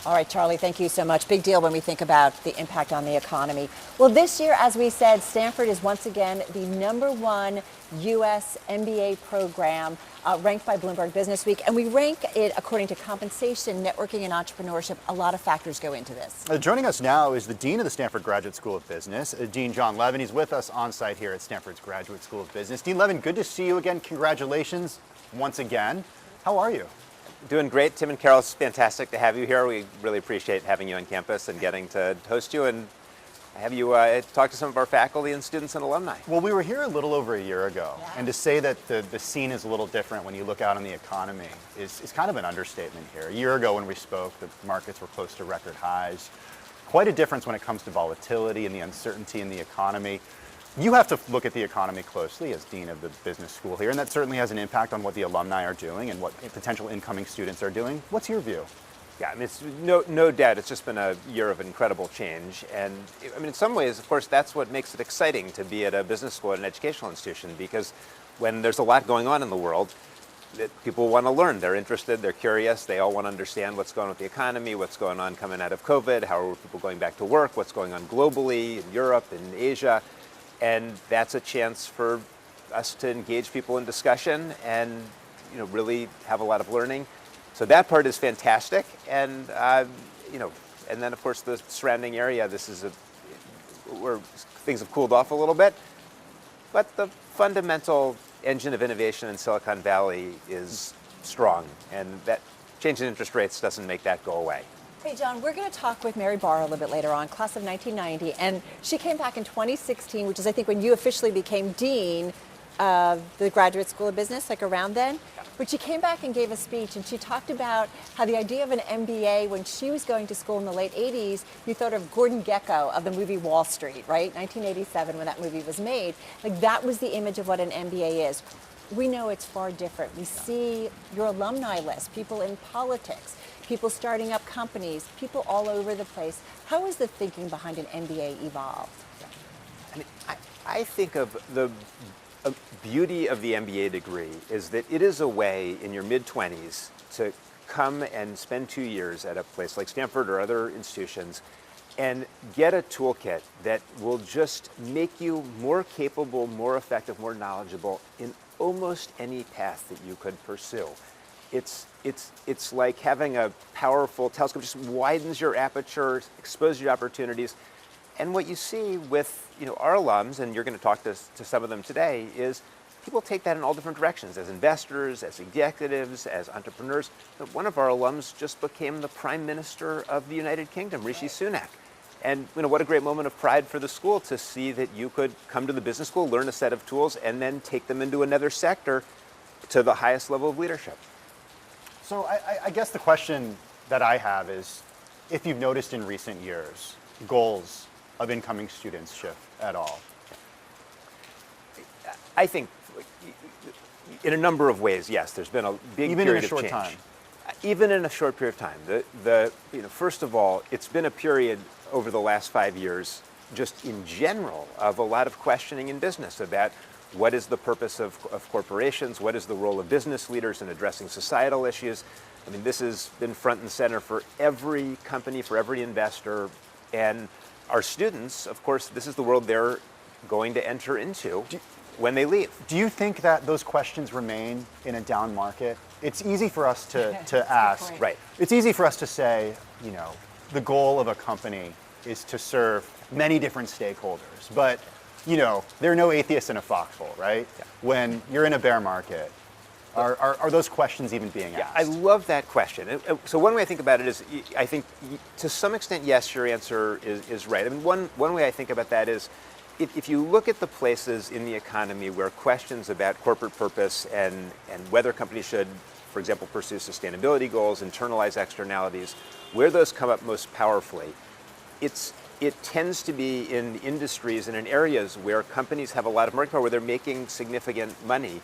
All right, Charlie, thank you so much. Big deal when we think about the impact on the economy. Well, this year, as we said, Stanford is once again the #1 U.S. MBA program, ranked by Bloomberg Businessweek. And we rank it according to compensation, networking, and entrepreneurship. A lot of factors go into this. Joining us now is the Dean of the Stanford Graduate School of Business, Dean Jon Levin. He's with us on site here at Stanford's Graduate School of Business. Dean Levin, good to see you again. Congratulations once again. How are you? Doing great. Tim and Carol, it's fantastic to have you here. We really appreciate having you on campus and getting to host you and have you talk to some of our faculty and students and alumni. Well, we were here a little over a year ago, and to say that the scene is a little different when you look out on the economy is kind of an understatement here. A year ago when we spoke, the markets were close to record highs. Quite a difference when it comes to volatility and the uncertainty in the economy. You have to look at the economy closely as Dean of the Business School here, and that certainly has an impact on what the alumni are doing and what potential incoming students are doing. What's your view? Yeah, I mean, it's no doubt it's just been a year of incredible change. And I mean, in some ways, of course, that's what makes it exciting to be at a business school, at an educational institution, because when there's a lot going on in the world, people want to learn. They're interested, they're curious, they all want to understand what's going on with the economy, what's going on coming out of COVID, how are people going back to work, what's going on globally, in Europe, in Asia. And that's a chance for us to engage people in discussion and really have a lot of learning. So that part is fantastic. And and then of course the surrounding area, this is where things have cooled off a little bit. But the fundamental engine of innovation in Silicon Valley is strong, and that change in interest rates doesn't make that go away. Hey, John, we're going to talk with Mary Barr a little bit later on, class of 1990, and she came back in 2016, which is, I think, when you officially became dean of the Graduate School of Business, like around then. But she came back and gave a speech, and she talked about how the idea of an MBA, when she was going to school in the late 80s, you thought of Gordon Gekko of the movie Wall Street, right? 1987, when that movie was made. Like, that was the image of what an MBA is. We know it's far different. We see your alumni list, people in politics, people starting up companies, people all over the place. How has the thinking behind an MBA evolved? I mean, I think of the beauty of the MBA degree is that it is a way in your mid-20s to come and spend 2 years at a place like Stanford or other institutions and get a toolkit that will just make you more capable, more effective, more knowledgeable in almost any path that you could pursue. It's like having a powerful telescope, just widens your aperture, exposes your opportunities. And what you see with our alums, and you're going to talk to some of them today, is people take that in all different directions, as investors, as executives, as entrepreneurs. But one of our alums just became the Prime Minister of the United Kingdom, Rishi Sunak. And what a great moment of pride for the school to see that you could come to the business school, learn a set of tools, and then take them into another sector to the highest level of leadership. So I guess the question that I have is, if you've noticed in recent years, goals of incoming students shift at all? I think in a number of ways, yes, there's been a big period of change. Even in a short time? Even in a short period of time. First of all, it's been a period over the last 5 years, just in general, of a lot of questioning in business about what is the purpose of corporations, what is the role of business leaders in addressing societal issues. I mean, this has been front and center for every company, for every investor, and our students, of course, this is the world they're going to enter into when they leave. Do you think that those questions remain in a down market? It's easy for us to ask. Right. It's easy for us to say, the goal of a company is to serve many different stakeholders. But, there are no atheists in a foxhole, right? Yeah. When you're in a bear market, are those questions even being asked? Yeah, I love that question. So one way I think about it is, I think to some extent, yes, your answer is right. I mean, one way I think about that is, if you look at the places in the economy where questions about corporate purpose and whether companies should, for example, pursue sustainability goals, internalize externalities, where those come up most powerfully, it tends to be in industries and in areas where companies have a lot of market power, where they're making significant money,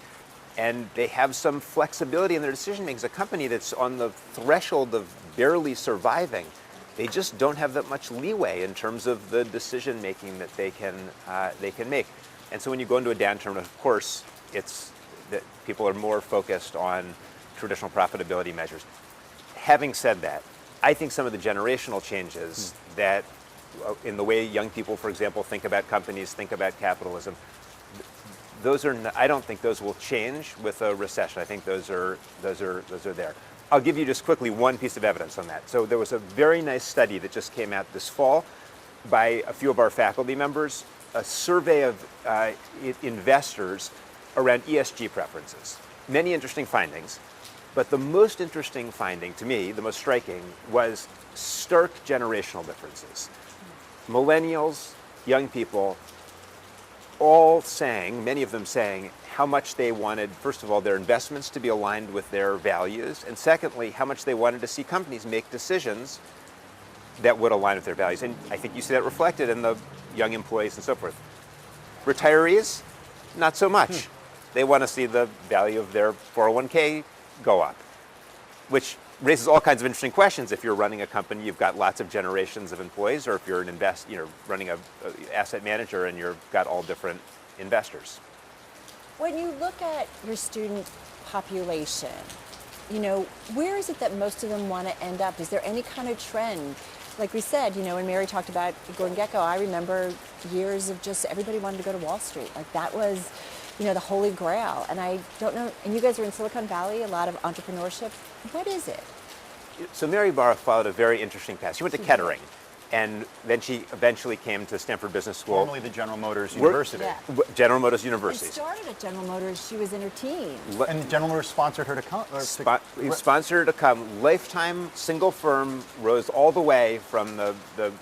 and they have some flexibility in their decision making. As a company that's on the threshold of barely surviving, they just don't have that much leeway in terms of the decision making that they can make. And so when you go into a downturn, of course, it's that people are more focused on traditional profitability measures. Having said that, I think some of the generational changes that in the way young people, for example, think about companies, think about capitalism, I don't think those will change with a recession. I think those are there. I'll give you just quickly one piece of evidence on that. So there was a very nice study that just came out this fall by a few of our faculty members, a survey of investors around ESG preferences. Many interesting findings, but the most interesting finding to me, the most striking, was stark generational differences. Millennials, young people, all saying, many of them saying, how much they wanted, first of all, their investments to be aligned with their values, and secondly, how much they wanted to see companies make decisions that would align with their values. And I think you see that reflected in the young employees and so forth. Retirees, not so much. They want to see the value of their 401k go up, which raises all kinds of interesting questions. If you're running a company, you've got lots of generations of employees, or if you're running a asset manager and you've got all different investors. When you look at your student population, where is it that most of them want to end up? Is there any kind of trend? Like we said, when Mary talked about Gordon Gekko, I remember years of just everybody wanted to go to Wall Street. Like that was, the holy grail. And I don't know, and you guys are in Silicon Valley, a lot of entrepreneurship. What is it? So Mary Barra followed a very interesting path. She went to Kettering, and then she eventually came to Stanford Business School. Formerly the General Motors University. Yeah. General Motors University. She started at General Motors. She was in her teens. And General Motors sponsored her to come? Sponsored her to come. Lifetime, single firm, rose all the way from the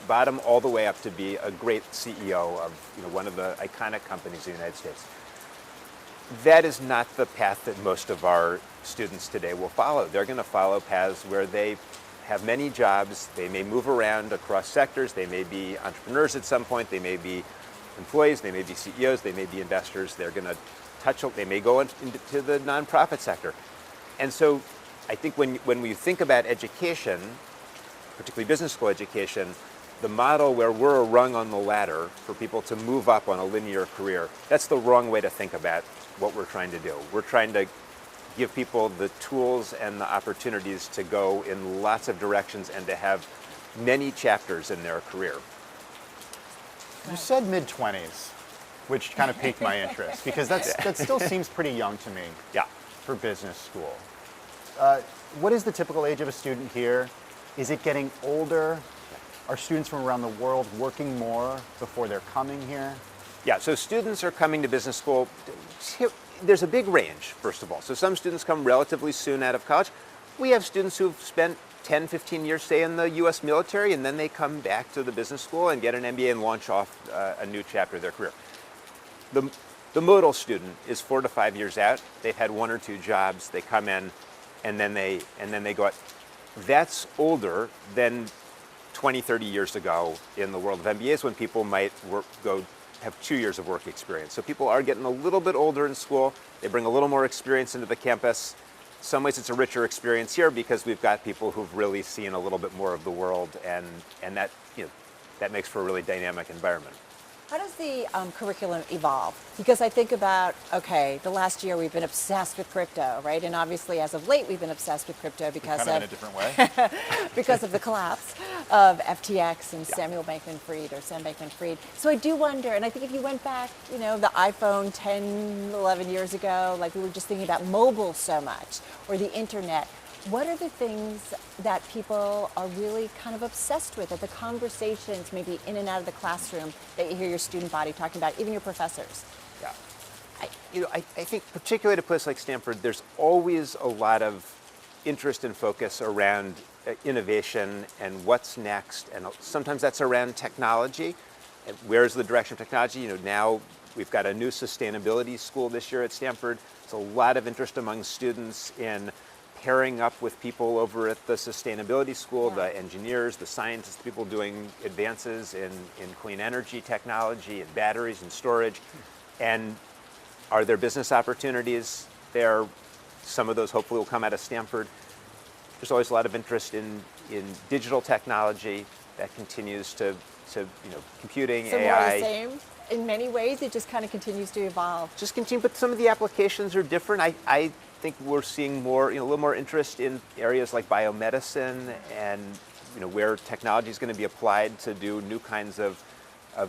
bottom all the way up to be a great CEO of one of the iconic companies in the United States. That is not the path that most of our students today will follow. They're going to follow paths where they have many jobs, they may move around across sectors, they may be entrepreneurs at some point, they may be employees, they may be CEOs, they may be investors, they may go into the nonprofit sector. And so I think when we think about education, particularly business school education, the model where we're a rung on the ladder for people to move up on a linear career, that's the wrong way to think about what we're trying to do. We're trying to give people the tools and the opportunities to go in lots of directions and to have many chapters in their career. You said mid-20s, which kind of piqued my interest, because that still seems pretty young to me. Yeah. For business school. What is the typical age of a student here? Is it getting older? Are students from around the world working more before they're coming here? Yeah, so students are coming to business school. There's a big range, first of all. So some students come relatively soon out of college. We have students who've spent 10, 15 years, say, in the U.S. military, and then they come back to the business school and get an MBA and launch off a new chapter of their career. The modal student is 4 to 5 years out. They've had 1 or 2 jobs. They come in, and then they go out. That's older than 20, 30 years ago in the world of MBAs, when people might have 2 years of work experience. So people are getting a little bit older in school. They bring a little more experience into the campus. In some ways it's a richer experience here because we've got people who've really seen a little bit more of the world, and that that makes for a really dynamic environment. How does the curriculum evolve? Because I think about, the last year we've been obsessed with crypto, right? And obviously as of late we've been obsessed with crypto because kind of in a different way. because of the collapse of FTX and Samuel Bankman-Fried or Sam Bankman-Fried. So I do wonder, and I think if you went back, the iPhone 10, 11 years ago, like we were just thinking about mobile so much, or the internet. What are the things that people are really kind of obsessed with, at the conversations maybe in and out of the classroom that you hear your student body talking about, even your professors? Yeah. I think particularly at a place like Stanford, there's always a lot of interest and focus around innovation and what's next, and sometimes that's around technology. And where's the direction of technology? Now we've got a new sustainability school this year at Stanford. There's a lot of interest among students in pairing up with people over at the sustainability school, the engineers, the scientists, the people doing advances in clean energy technology and batteries and storage. And are there business opportunities there? Some of those hopefully will come out of Stanford. There's always a lot of interest in digital technology that continues to computing, so AI. More the same. In many ways, it just kind of continues to evolve. Just continue, but some of the applications are different. I think we're seeing more, a little more interest in areas like biomedicine and where technology is going to be applied to do new kinds of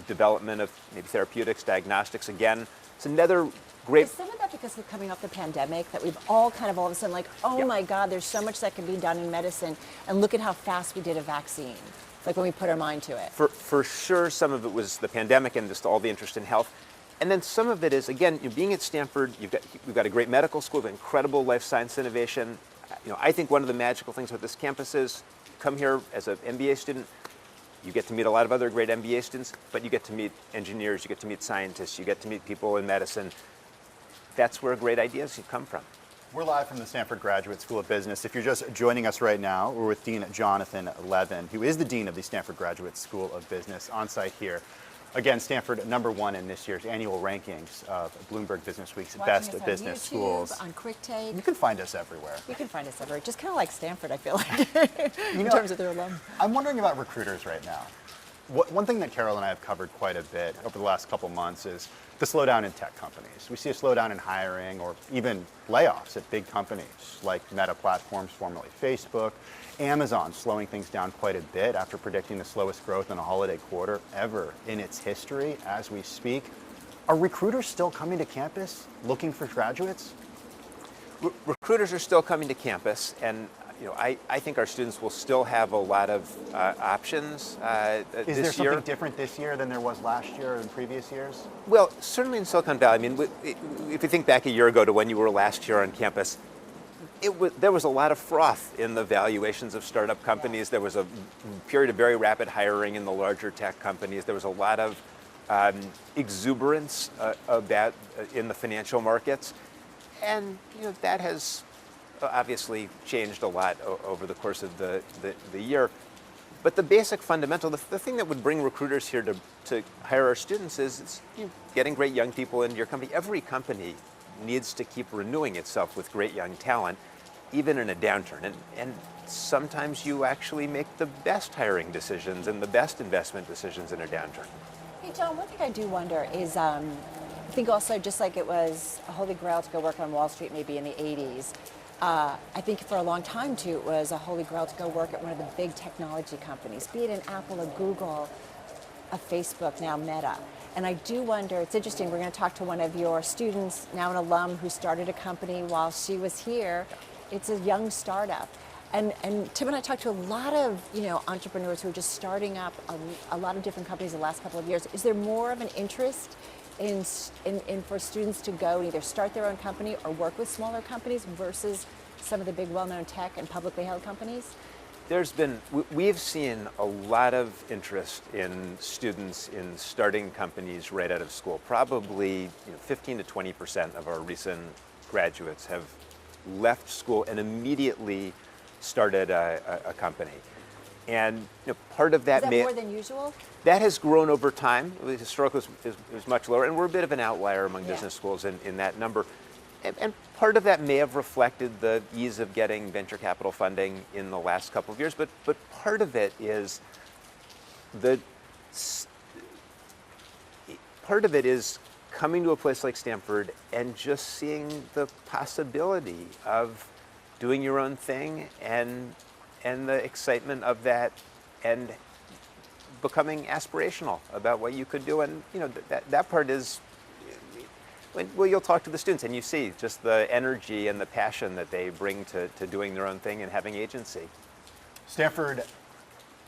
development of maybe therapeutics, diagnostics. Again, it's another great. Is some of that because of coming off the pandemic, that we've all of a sudden like, oh my God, there's so much that can be done in medicine, and look at how fast we did a vaccine, like when we put our mind to it. For sure, some of it was the pandemic and just all the interest in health. And then some of it is, again, being at Stanford, we've got a great medical school, incredible life science innovation. I think one of the magical things about this campus is, come here as an MBA student, you get to meet a lot of other great MBA students, but you get to meet engineers, you get to meet scientists, you get to meet people in medicine. That's where great ideas come from. We're live from the Stanford Graduate School of Business. If you're just joining us right now, we're with Dean Jon Levin, who is the Dean of the Stanford Graduate School of Business, on site here. Again, Stanford #1 in this year's annual rankings of Bloomberg Businessweek's best Watching us business on YouTube, schools. on QuickTake. You can find us everywhere. You can find us everywhere. Just kind of like Stanford, I feel like, in terms of their alum. I'm wondering about recruiters right now. One thing that Carol and I have covered quite a bit over the last couple months is the slowdown in tech companies. We see a slowdown in hiring or even layoffs at big companies like Meta Platforms, formerly Facebook, Amazon slowing things down quite a bit after predicting the slowest growth in a holiday quarter ever in its history as we speak. Are recruiters still coming to campus looking for graduates? Recruiters are still coming to campus, and I think our students will still have a lot of options this year. Is there something different this year than there was last year or in previous years? Well, certainly in Silicon Valley. I mean, if you think back a year ago to when you were last year on campus, there was a lot of froth in the valuations of startup companies. There was a period of very rapid hiring in the larger tech companies. There was a lot of exuberance in the financial markets, and that has obviously changed a lot over the course of the year. But the basic fundamental, the thing that would bring recruiters here to hire our students is getting great young people into your company. Every company needs to keep renewing itself with great young talent, even in a downturn. And sometimes you actually make the best hiring decisions and the best investment decisions in a downturn. Hey, Jon, one thing I do wonder is, I think also just like it was a holy grail to go work on Wall Street maybe in the 80s, I think for a long time, too, it was a holy grail to go work at one of the big technology companies, be it an Apple, a Google, a Facebook, now Meta. And I do wonder, it's interesting, we're going to talk to one of your students, now an alum, who started a company while she was here. It's a young startup. And Tim and I talked to a lot of entrepreneurs who are just starting up a lot of different companies the last couple of years. Is there more of an interest in for students to go and either start their own company or work with smaller companies versus some of the big well-known tech and publicly held companies? We've seen a lot of interest in students in starting companies right out of school. Probably 15 to 20% of our recent graduates have left school and immediately started a company. And part of that is that more than usual? That has grown over time. Historically, it was much lower, and we're a bit of an outlier among business schools in that number. And part of that may have reflected the ease of getting venture capital funding in the last couple of years, but part of it is coming to a place like Stanford and just seeing the possibility of doing your own thing and the excitement of that, and becoming aspirational about what you could do. And that part is, well, you'll talk to the students and you see just the energy and the passion that they bring to doing their own thing and having agency. Stanford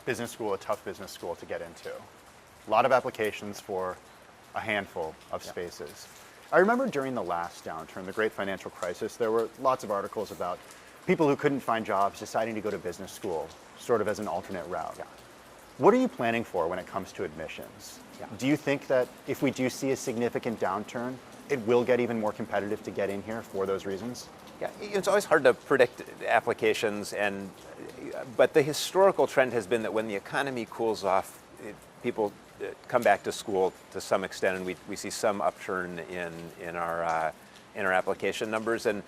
Business School, a tough business school to get into. A lot of applications for a handful of spaces. I remember during the last downturn, the great financial crisis, there were lots of articles about people who couldn't find jobs deciding to go to business school, sort of as an alternate route. Yeah. What are you planning for when it comes to admissions? Yeah. Do you think that if we do see a significant downturn, it will get even more competitive to get in here for those reasons? Yeah, it's always hard to predict applications, but the historical trend has been that when the economy cools off, people come back to school to some extent, and we see some upturn in our application numbers. And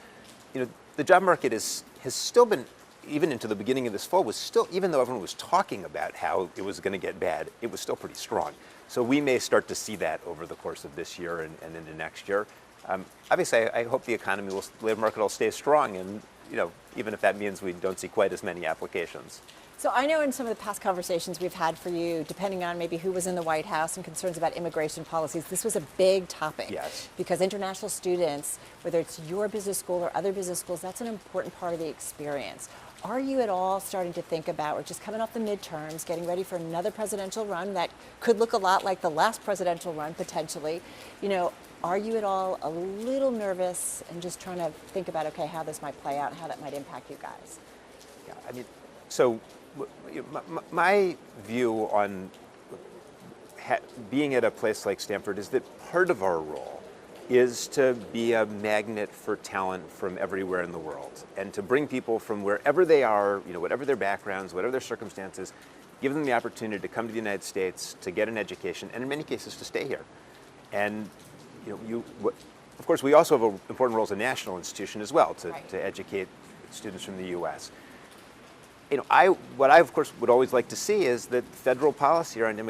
the job market has still been, even into the beginning of this fall, was still, even though everyone was talking about how it was going to get bad, it was still pretty strong. So we may start to see that over the course of this year and into next year. Obviously, I hope the labor market will stay strong, and even if that means we don't see quite as many applications. So I know in some of the past conversations we've had for you, depending on maybe who was in the White House and concerns about immigration policies, this was a big topic. Yes. Because international students, whether it's your business school or other business schools, that's an important part of the experience. Are you at all starting to think about, we're just coming off the midterms, getting ready for another presidential run that could look a lot like the last presidential run potentially, are you at all a little nervous and just trying to think about, okay, how this might play out and how that might impact you guys? Yeah, I mean, so my view on being at a place like Stanford is that part of our role is to be a magnet for talent from everywhere in the world and to bring people from wherever they are, whatever their backgrounds, whatever their circumstances, give them the opportunity to come to the United States, to get an education, and in many cases to stay here. And of course, we also have an important role as a national institution as well to educate students from the U.S. What I, of course, would always like to see is that federal policy around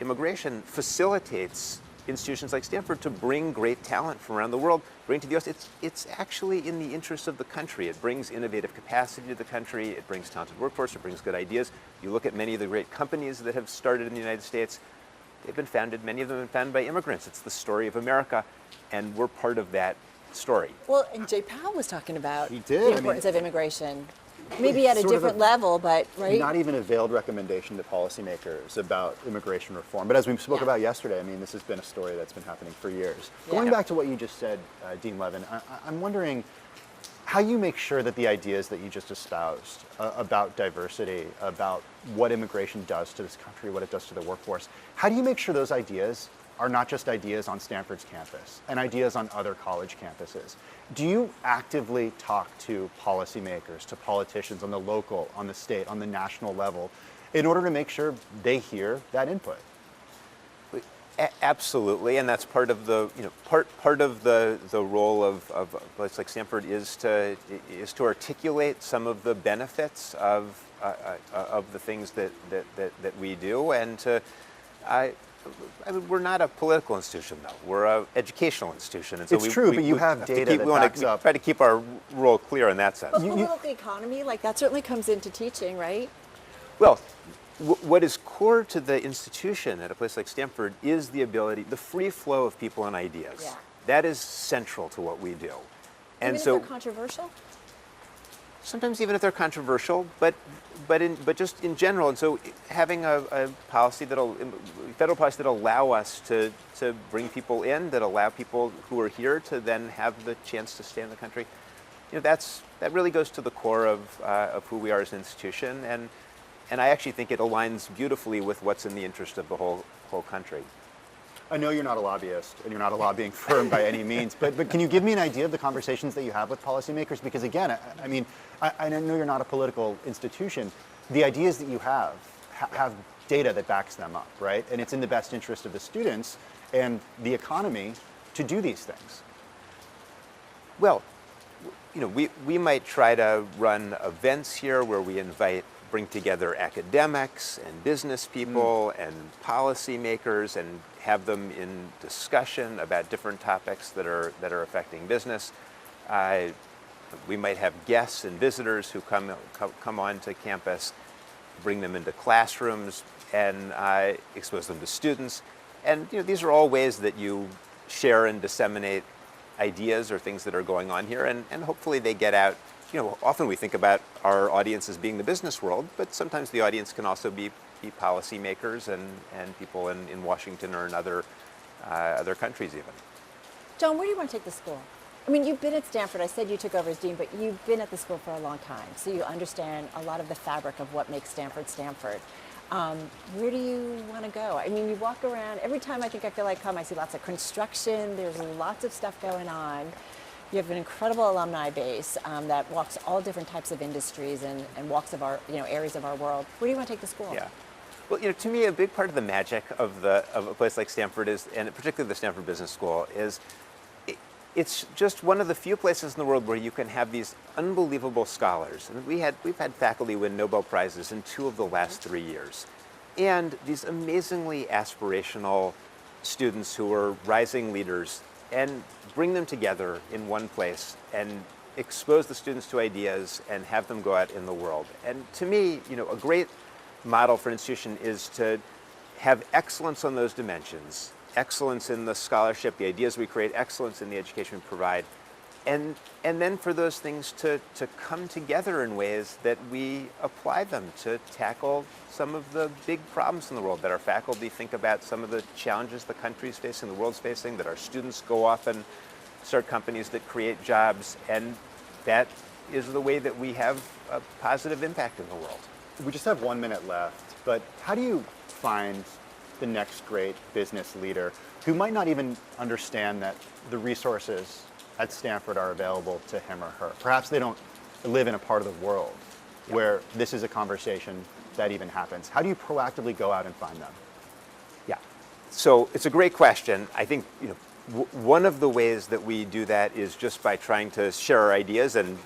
immigration facilitates institutions like Stanford to bring great talent from around the world, bring to the U.S. It's actually in the interest of the country. It brings innovative capacity to the country. It brings talented workforce. It brings good ideas. You look at many of the great companies that have started in the United States. They've been founded, many of them have been founded by immigrants. It's the story of America, and we're part of that story. Well, and Jay Powell was talking about He did. the importance of immigration. Maybe at a different level, but right? Not even a veiled recommendation to policymakers about immigration reform. But as we spoke about yesterday, this has been a story that's been happening for years. Yeah. Going back to what you just said, Dean Levin, I'm wondering how you make sure that the ideas that you just espoused about diversity, about what immigration does to this country, what it does to the workforce, how do you make sure those ideas are not just ideas on Stanford's campus and ideas on other college campuses? Do you actively talk to policymakers, to politicians on the local, on the state, on the national level in order to make sure they hear that input? Absolutely, and that's part of the part of the role of a place like Stanford is to articulate some of the benefits of the things that we do, and to we're not a political institution, though. We're an educational institution, and so it's true, but you have data that backs up. We try to keep our role clear in that sense. But political economy, that certainly comes into teaching, right? Well, what is core to the institution at a place like Stanford is the free flow of people and ideas. Yeah. That is central to what we do. Even if they're controversial? Sometimes even if they're controversial, but just in general. And so having a federal policy that'll allow us to bring people in, that allow people who are here to then have the chance to stay in the country, that really goes to the core of who we are as an institution. And I actually think it aligns beautifully with what's in the interest of the whole country. I know you're not a lobbyist and you're not a lobbying firm by any means, but can you give me an idea of the conversations that you have with policymakers? Because again, I know you're not a political institution. The ideas that you have data that backs them up, right? And it's in the best interest of the students and the economy to do these things. Well, we might try to run events here where we bring together academics and business people and policymakers and have them in discussion about different topics that are affecting business. We might have guests and visitors who come onto campus, bring them into classrooms, and expose them to students. And these are all ways that you share and disseminate ideas or things that are going on here, and hopefully they get out. Often we think about our audience as being the business world, but sometimes the audience can also be policymakers and people in Washington or in other countries even. John, where do you want to take the school? You've been at Stanford. I said you took over as dean, but you've been at the school for a long time, so you understand a lot of the fabric of what makes Stanford Stanford. Where do you want to go? You walk around. Every time I feel like I see lots of construction. There's lots of stuff going on. You have an incredible alumni base that walks all different types of industries and walks of our areas of our world. Where do you want to take the school? Yeah. Well, to me, a big part of the magic of a place like Stanford is, and particularly the Stanford Business School, is it's just one of the few places in the world where you can have these unbelievable scholars. And we've had faculty win Nobel Prizes in 2 of the last 3 years, and these amazingly aspirational students who are rising leaders, and bring them together in one place and expose the students to ideas and have them go out in the world. And to me, a great model for an institution is to have excellence on those dimensions, excellence in the scholarship, the ideas we create, excellence in the education we provide, and then for those things to come together in ways that we apply them to tackle some of the big problems in the world, that our faculty think about some of the challenges the country's facing, the world's facing, that our students go off and start companies that create jobs, and that is the way that we have a positive impact in the world. We just have 1 minute left, but how do you find the next great business leader who might not even understand that the resources at Stanford are available to him or her? Perhaps they don't live in a part of the world where this is a conversation that even happens. How do you proactively go out and find them? Yeah, so it's a great question. I think one of the ways that we do that is just by trying to share our ideas, and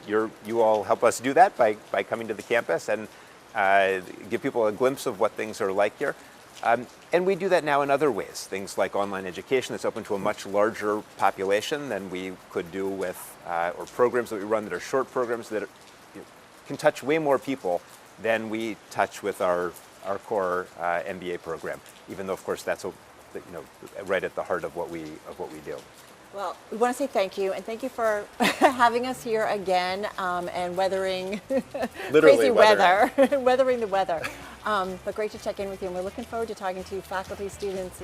you all help us do that by coming to the campus and give people a glimpse of what things are like here. And we do that now in other ways, things like online education that's open to a much larger population than we could do with, or programs that we run that are short programs that can touch way more people than we touch with our core MBA program, even though, of course, that's right at the heart of what we do. Well, we want to say thank you, and thank you for having us here again and weathering crazy weather, weathering the weather. But great to check in with you, and we're looking forward to talking to faculty, students,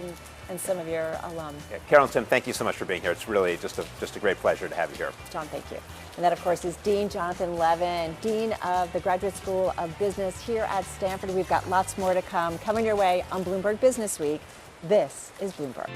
and some of your alum. Yeah, Carol and Tim, thank you so much for being here. It's really just a great pleasure to have you here. John, thank you. And that, of course, is Dean Jonathan Levin, Dean of the Graduate School of Business here at Stanford. We've got lots more to come coming your way on Bloomberg Businessweek. This is Bloomberg.